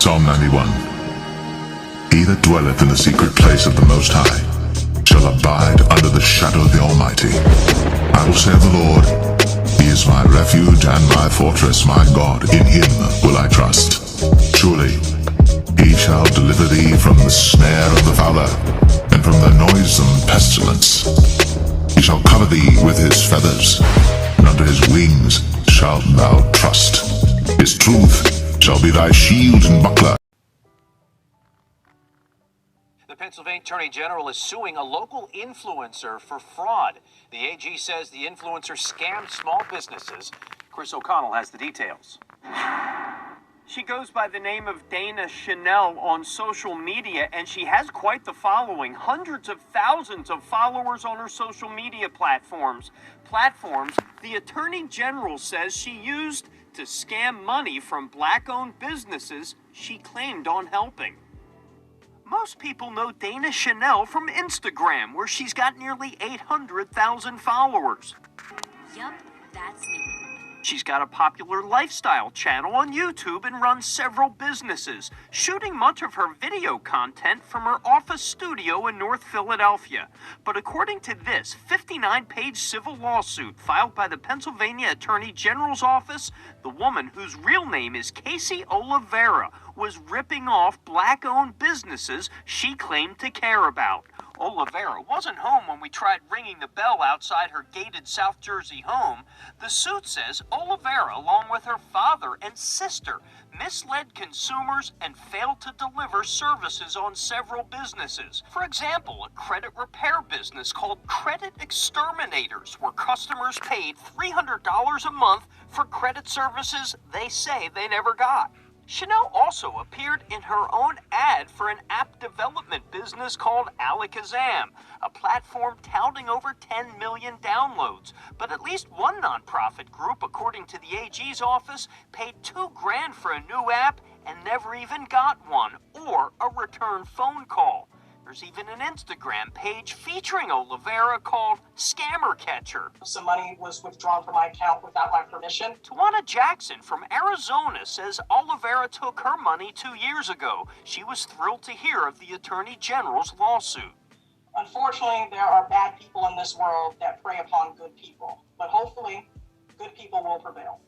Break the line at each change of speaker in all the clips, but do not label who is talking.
Psalm 91. He that dwelleth in the secret place of the Most High shall abide under the shadow of the Almighty. I will say of the Lord, He is my refuge and my fortress, my God, in Him will I trust. Surely He shall deliver thee from the snare of the fowler, and from the noisome pestilence. He shall cover thee with His feathers, and under His wings shalt thou trust. His truth shall be thy shield and buckler.
The Pennsylvania Attorney General is suing a local influencer for fraud. The AG says the influencer scammed small businesses. Chris O'Connell has the details.
She goes by the name of Dana Chanel on social media, and she has quite the following. Hundreds of thousands of followers on her social media platforms the Attorney General says she used to scam money from black-owned businesses she claimed on helping. Most people know Dana Chanel from Instagram, where she's got nearly 800,000 followers.
Yup, that's me.
She's got a popular lifestyle channel on YouTube and runs several businesses, shooting much of her video content from her office studio in North Philadelphia. But according to this 59-page civil lawsuit filed by the Pennsylvania Attorney General's office, the woman, whose real name is Casey Oliveira, was ripping off black-owned businesses she claimed to care about. Oliveira wasn't home when we tried ringing the bell outside her gated South Jersey home. The suit says Oliveira, along with her father and sister, misled consumers and failed to deliver services on several businesses. For example, a credit repair business called Credit Exterminators, where customers paid $300 a month for credit services they say they never got. Chanel also appeared in her own ad for an app development business called Alakazam, a platform touting over 10 million downloads. But at least one nonprofit group, according to the AG's office, paid $2,000 for a new app and never even got one, or a return phone call. There's even an Instagram page featuring Oliveira called Scammer Catcher.
Some money was withdrawn from my account without my permission.
Tawana Jackson from Arizona says Oliveira took her money 2 years ago. She was thrilled to hear of the Attorney General's lawsuit.
Unfortunately, there are bad people in this world that prey upon good people, but hopefully, good people will prevail.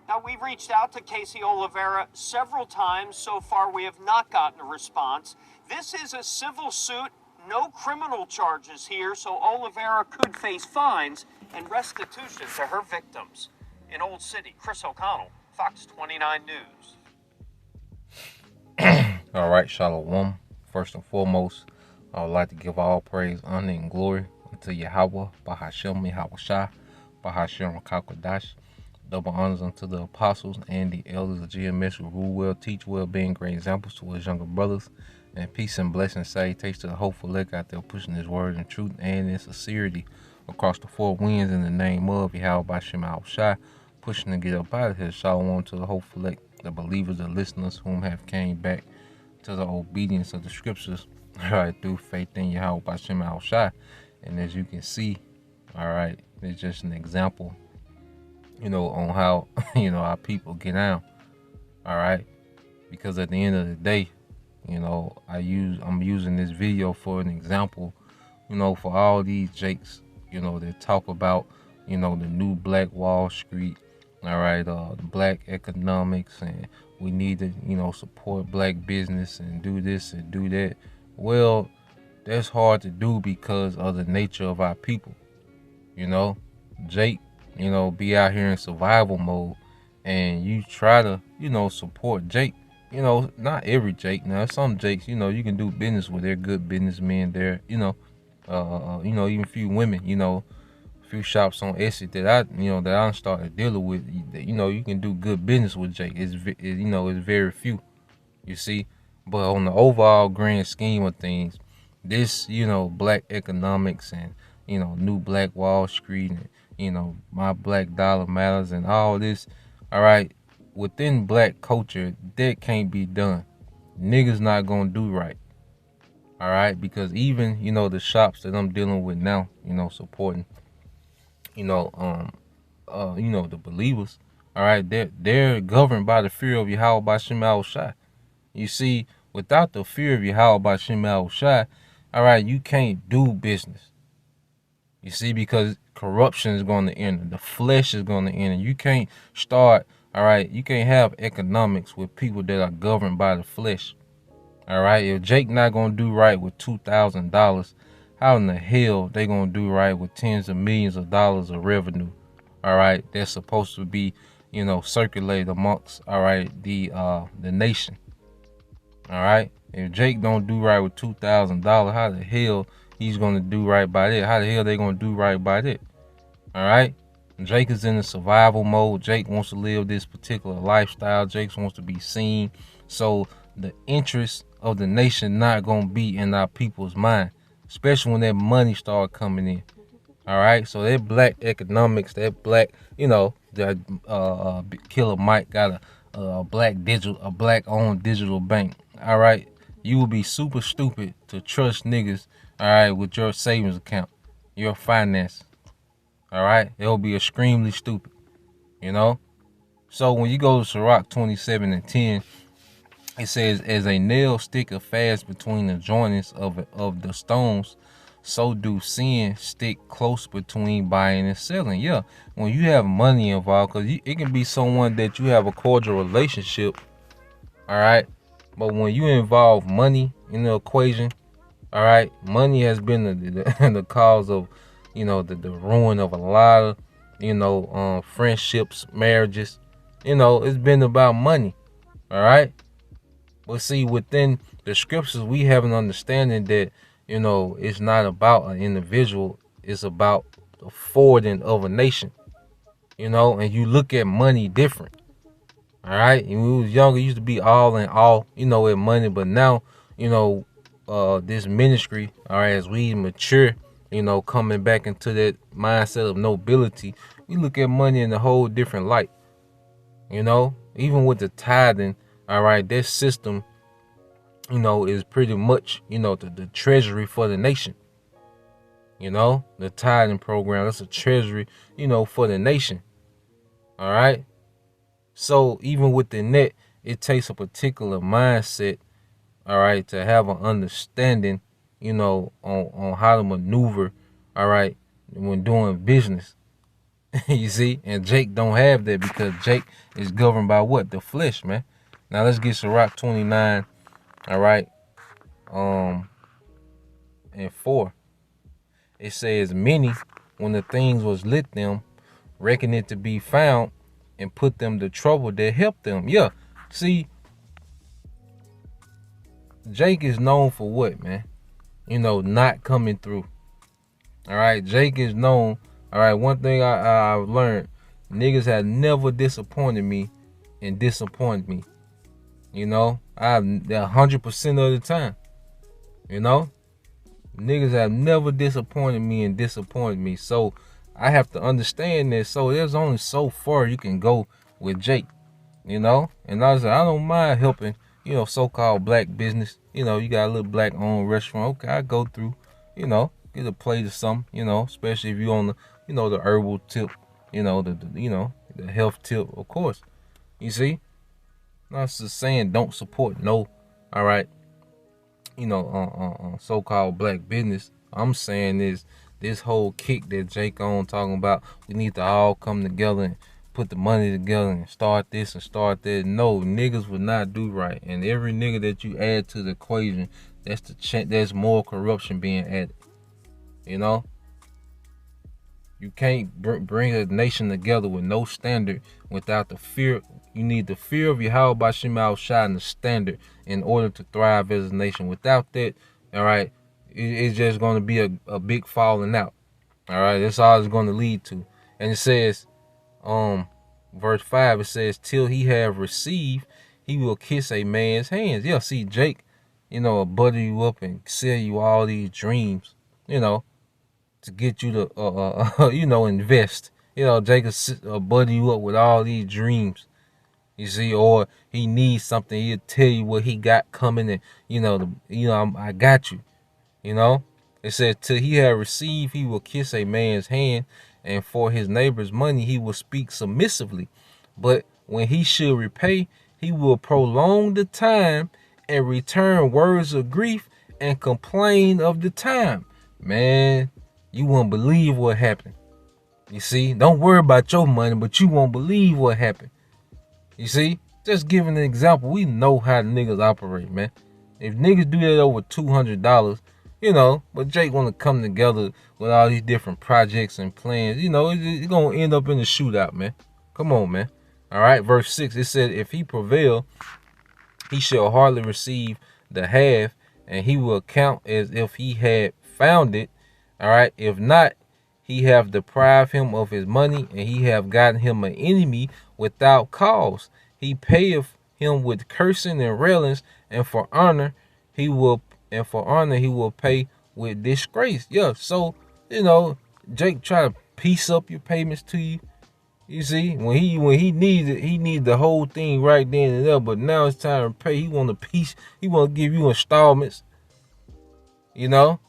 Now, we've reached out to Casey Oliveira several times. So far, we have not gotten a response. This is a civil suit, no criminal charges here, so Oliveira could face fines and restitution to her victims. In Old City, Chris O'Connell, Fox 29 News.
All right, Shalom. First and foremost, I would like to give all praise, honor, and glory unto Yahweh, Bahashem Yahawashi, Bahashem Kakodash. Double honors unto the apostles and the elders of GMS who rule well, teach well, being great examples to his younger brothers. And peace and blessings, salutations to the hopeful elect out there pushing his word in truth and in sincerity across the four winds in the name of Yahweh Bashem Al-Shai, pushing to get up out of here. Shalom to the hopeful elect, the believers, the listeners whom have came back to the obedience of the scriptures, all right, through faith in Yahweh Bashem Al-Shai. And as you can see, all right, it's just an example, on how, our people get down, all right? Because at the end of the day, I'm using this video for an example, for all these jakes, that talk about, the new Black Wall Street, all right, the black economics, and we need to, support black business and do this and do that. Well, that's hard to do because of the nature of our people, Jake, be out here in survival mode, and you try to, support Jake. Not every Jake. Now, some Jakes, you can do business with. They're good businessmen. They're, even a few women, a few shops on Etsy that I started dealing with. You can do good business with Jake. It's very few, you see. But on the overall grand scheme of things, this, black economics and, new Black Wall Street and, my black dollar matters and all this, all right, within black culture, that can't be done. Niggas not gonna do right, all right, because even, the shops that I'm dealing with now, supporting, the believers, all right, they're governed by the fear of Yahweh Bashem Al-Shai, You see, without the fear of Yahweh Shem Shai, all right, you can't do business. You see, because corruption is going to enter. The flesh is going to enter. You can't start, all right, you can't have economics with people that are governed by the flesh. All right, if Jake not going to do right with $2,000, how in the hell they going to do right with tens of millions of dollars of revenue? All right, that's supposed to be, you know, circulated amongst, all right, the nation. All right, if Jake don't do right with $2,000, how the hell he's going to do right by that? How the hell they going to do right by that? All right, Jake is in a survival mode. Jake wants to live this particular lifestyle. Jake wants to be seen. So the interest of the nation not going to be in our people's mind, especially when that money start coming in. All right, so that black economics, that black, you know, that Killer Mike got a black owned digital bank. All right, you will be super stupid to trust niggas, all right, with your savings account, your finance. All right, it will be extremely stupid, you know. So when you go to Sirach 27:10, it says, as a nail sticketh fast between the joints of the stones, so do sin stick close between buying and selling. Yeah, when you have money involved, because it can be someone that you have a cordial relationship, all right? But when you involve money in the equation, all right, money has been the cause of, you know, the ruin of a lot of, you know, friendships, marriages. You know, it's been about money, all right? But see, within the scriptures, we have an understanding that, you know, it's not about an individual. It's about the forwarding of a nation, you know, and you look at money different. All right. And when we was younger, it used to be all in all, you know, with money. But now, you know, this ministry, all right, as we mature, you know, coming back into that mindset of nobility, we look at money in a whole different light. You know, even with the tithing, all right, this system, you know, is pretty much, you know, the treasury for the nation. You know, the tithing program, that's a treasury, you know, for the nation. All right. So even within that, it takes a particular mindset, all right, to have an understanding, you know, on how to maneuver, all right, when doing business. You see, and Jake don't have that because Jake is governed by what? The flesh, man. Now let's get Sirach 29, all right, and 4. It says, many, when the things was lit them, reckon it to be found, and put them to trouble that helped them. Yeah, see, Jake is known for what, man? You know, not coming through. All right, Jake is known. All right, one thing I've learned, niggas have never disappointed me and disappointed me. You know, 100% of the time. You know, niggas have never disappointed me and disappointed me. So I have to understand that. So there's only so far you can go with Jake, you know. And I don't mind helping, you know, so-called black business. You know, you got a little black-owned restaurant. Okay, I go through, you know, get a plate of something, you know, especially if you're on the, you know, the herbal tip, you know, the health tip, of course. You see, not just saying don't support no, all right, you know, so-called black business. I'm saying is this whole kick that Jake on talking about, we need to all come together and put the money together and start this and start that. No, niggas would not do right. And every nigga that you add to the equation, there's more corruption being added. You know, you can't bring a nation together with no standard without the fear. You need the fear of Yahweh Bashim Shai and the standard in order to thrive as a nation. Without that, all right, it's just going to be a big falling out. All right, that's all it's going to lead to. And it says, verse 5, it says, till he have received, he will kiss a man's hands. Yeah, see, Jake, you know, butter you up and sell you all these dreams, you know, to get you to, you know, invest. You know, Jake will butter you up with all these dreams. You see, or he needs something, he'll tell you what he got coming, and you know, I got you. You know, it says, till he have received, he will kiss a man's hand, and for his neighbor's money, he will speak submissively. But when he should repay, he will prolong the time and return words of grief and complain of the time. Man, you won't believe what happened. You see, don't worry about your money, but you won't believe what happened. You see, just giving an example, we know how niggas operate, man. If niggas do that over $200, you know, but Jake want to come together with all these different projects and plans, you know, it's going to end up in a shootout, man. Come on, man. All right, verse 6, it said, if he prevail, he shall hardly receive the half, and he will count as if he had found it. All right, if not, he have deprived him of his money, and he have gotten him an enemy without cause. He payeth him with cursing and railings, and for honor he will pay with disgrace. Yeah, so you know, Jake try to piece up your payments to you. You see, when he needs it, he needs the whole thing right then and there. But now it's time to pay. He want a piece. He want to give you installments. You know,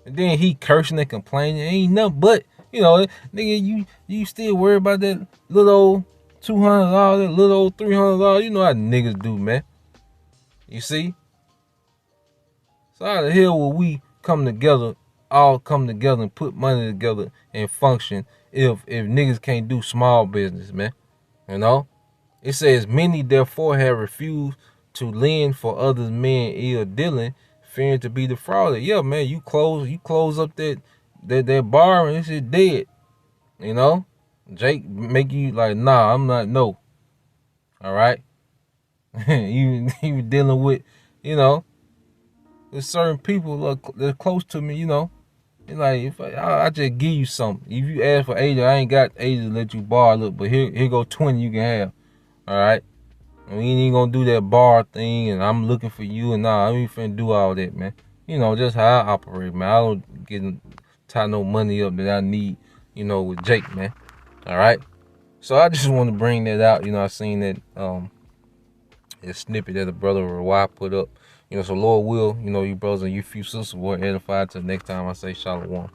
and then he cursing and complaining. Ain't nothing but, you know, nigga, you still worry about that little old $200, that little old $300. You know how niggas do, man. You see? So how the hell will we all come together and put money together and function if niggas can't do small business, man? You know? It says, many therefore have refused to lend for others men ill dealing, fearing to be defrauded. Yeah, man, you close up that bar and it's just dead. You know? Jake make you like, nah, I'm not, no. All right? you dealing with, you know, there's certain people that's close to me, you know. It's like, if I just give you something. If you ask for 80, I ain't got 80 to let you borrow. Look, but here go 20 you can have. All right? We ain't even gonna do that bar thing, and I'm looking for you, and nah, I ain't finna do all that, man. You know, just how I operate, man. I don't tie no money up that I need, you know, with Jake, man. All right? So I just want to bring that out. You know, I seen that a snippet that the brother Rawai put up. You know, so Lord will, you know, you brothers and you few sisters will edify till next time I say shalom.